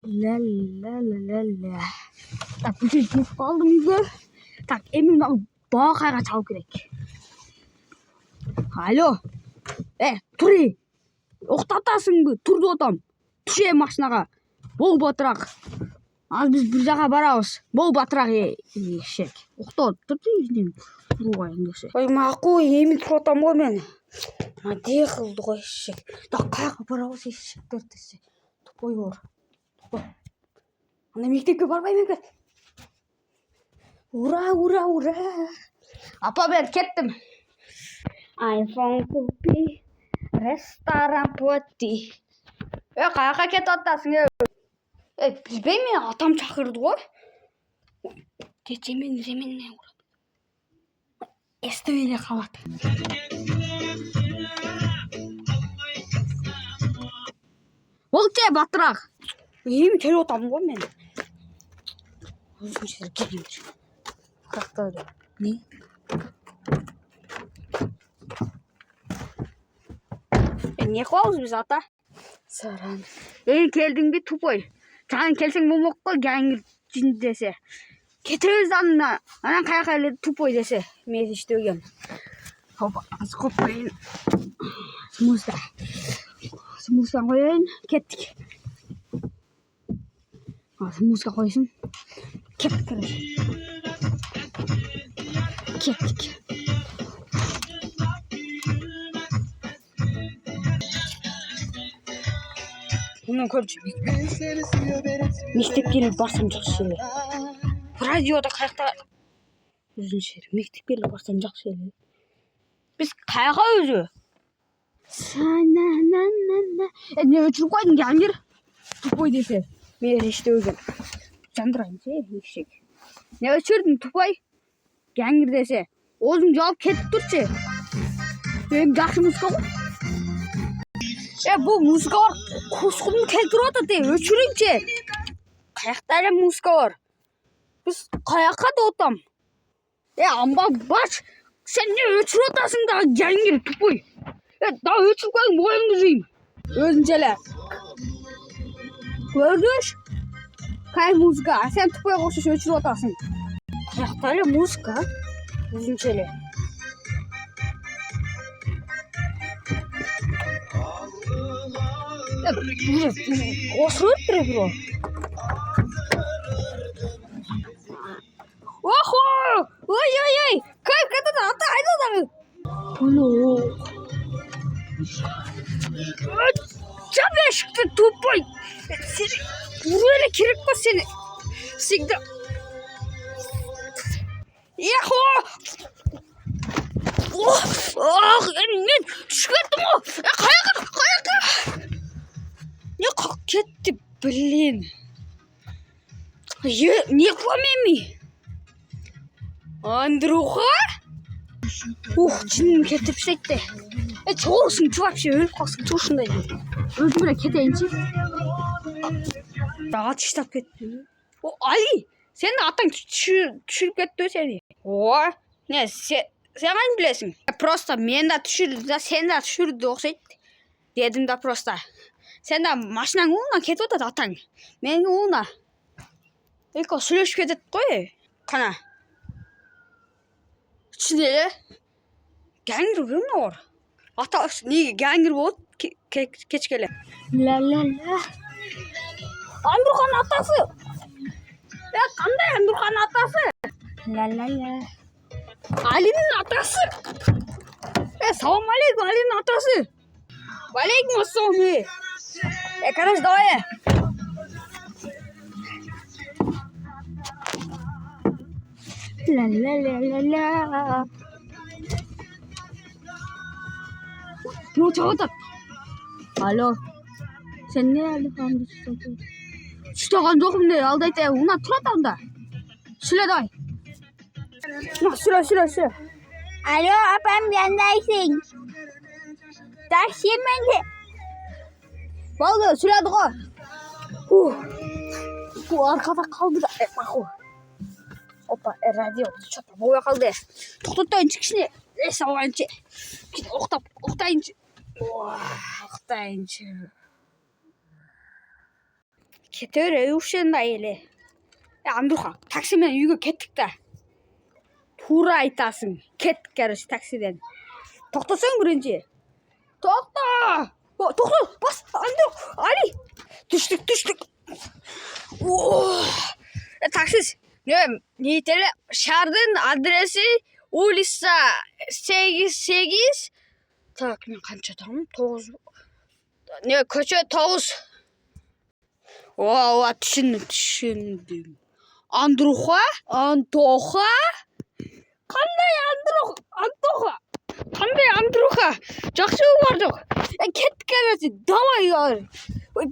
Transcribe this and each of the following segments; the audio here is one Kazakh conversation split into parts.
Ла. Так, бүжиглэх болдгоо. Так, эмээ нэг боохайгаа цав гэрэг. Алло. Түри. Ухтатаасан түр дуудам. Түшээ машинага. Бог бодраг. Аз biz bir жака барабыз. Бог батраг ешек. Ухтоо түр руугаа ингээс. Ой маггүй эмээ туруудам гоо мен. Мадий кылды гоо ешек. Так кайга барабыз ешек дөрдөсө. Тупой ор. Ана мектепке барбай ма екен? Ура. Апа мен кеттім. iPhone купи. Ресторан поти. Каяка кетіп атасың? Білбей мен атам шақырды ғой. Течемен не ұрады. Естіп еле қалады. Ол че батырақ. Ем келіп отамын ғой мен. Өзім жер келемдір. Қақтады. Не? Не қоғыз біз ата? Саран. Келдің бе тупой. Жаңын келсең момық қой гәңгір жин десе. Кетеміз анына. Анан қаяқайлы тупой десе. Мен ішті өгем. Хопа, аз қопайын. Смуздан қойын. Кеттік. Смузға қойсын. Кеттік. Bunu көрчү. Мектепке барсам жакшы эле. Радиода каякта өзүнчө мектепке барсам жакшы эле. Биз каяка өзү? Не өчүрүп койдуң гәңгир? Тупой десе. Мен иште өзүм. Жандырайын ешек. Не өчүрдүң тупой? Гәңгир десе. Өзүң жооп кетип турчу. Мен жакшы музыка го. Bu muzika var. Kuskumu keltiriyor da değil. Öçürünce. Kayakta ile muzika var. Biz kayaka da otam. Ama baş. Sen ne öçürüyorsun daha gengir tupuy. Daha öçürüp koyun boyun düzeyim. Özüncele. Gördüş. Kay muzika. Sen tupuya koşuş öçürüyorsun. Kayakta ile muzika. Özüncele. Osurur bro. Oho! Ой. Как это ата айдадыр. Було. Чабешкты тупой. Буреле керек па сени? Всегда. Ехо! Ох, мен түшкеттім о. Қаяқа. Не как кетті, блин. Не қыламеми? Андруха? Жинім кетіп шетті. Çoğusun вообще өліп қалсың çoğusындай. Өзім біле кетейінші. Ат іштап кетті. Али, сені атаң түшіріп кетті сені. Не, сен ғайын білесің. Просто мен да түшірді, сен да түшірді оқсайды. Дедім да просто. Sen de машинаң уына кетіп отады атаң. Менің уына. Сөйлесіп кетеді қой. Қана. Ішінде гәңгір бөлімі бар. Ата неге гәңгір болады кешкелі. Ла. Андұрхан атасы. Қандай Андұрхан атасы? Ла. Алинің атасы. Салам алейкум, Алинің атасы. Валейкум ассалам. Короче, давай. Ла. Ну, чего так? Алло. Sen ne aldın falan düştün? Şuradan dokundu. Aldaydı. Ona turatan da. Şöyle day. Şöyle. Alo, apam yandaysın. Taşıyım ben de. Oldu, süredi o. Bu arkada kaldı da. Hoppa, radyo. Çöpe boya kaldı. Toktayın çıkışını. Sallayınca. Oktayınca. Oktayınca. Тэр өвшин даялээ. Амдууха. Таксимен үйгөө кеттик та. Тура айтаасан. Кет гараж таксиден. Тогтосон бүрэнжи. Тогтоо. Тогтоо. Бас амдуу. Али. Түштүк. Оо. Таксис. Нийтээр шаардын адреси улица 88. Так, мен канча там? 9. Көчө 9. Оо, түшүндүм. Антоха? Кандай Антоха? Жакшы бардык. Кеткенбиз. Давай яар. Ой,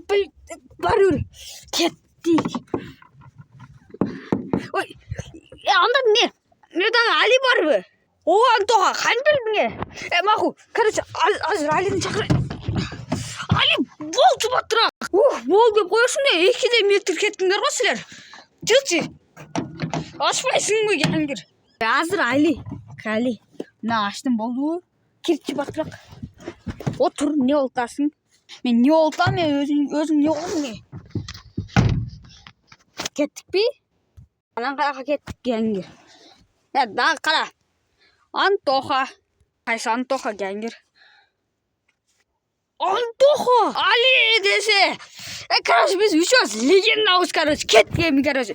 барыр. Кеттик. Ой. Анда не да Али барбы? О, Антоха, кантип эмне? Маху. Короче, азыр Алини чакыр. Али болду батыраак. Бол деп коёшун да 2 метр кеттиңдер го силер. Жылчы. Ашпайсыңбы келиңдер. Азыр Али. Мына аштым болду. Кирчи батыраак. Отур, не болтасың? Мен не болтам, мен өзүң не болдуң? Кеттикпи? Анан каяка кеттик келиңдер. Дагы кара. Антоха. Кайсы Антоха келиңдер. Антоха! Али десе. Короче, биз үчөөбүз легендабыз, короче. Кеткен, короче.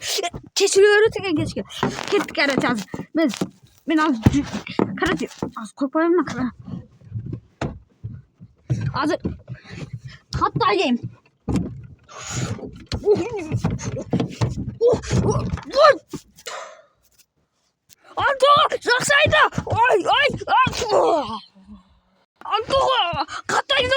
Чечилөөрү деген кечке. Кеттик, короче, азыр. Мен азыр, короче, азыр койпойм да, кара. Азыр хатта алайым. Антоха, жакшайды. Ой. Антоха, катайды.